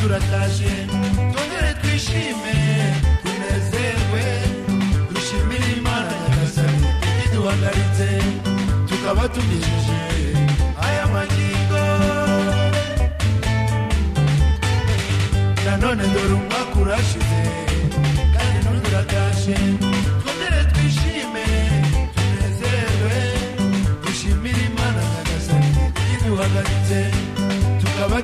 turataje twongere twishime tunezerwe dushimire Imana Nyagasani iduhagaritse tukaba tugejeje aya magingo nanone dore umwaka urashize kandi n'undi urataje twongere twishime tunezerwe dushimire Imana Nyagasani iduhagaritse tukaba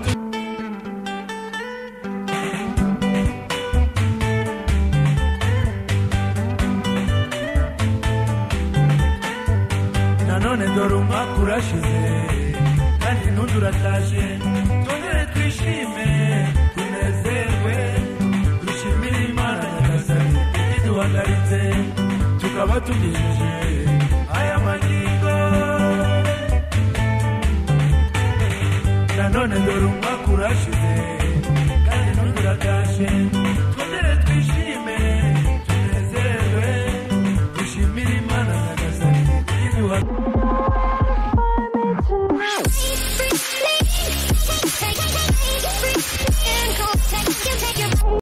nanone dore umwaka urashize kandi n'undi urataje twongere twishime tunezerwe dushimire Imana Nyagasani iduhagaritse tukaba tugejeje aya magingo nanone dore umwaka urashize kandi n'undi urataje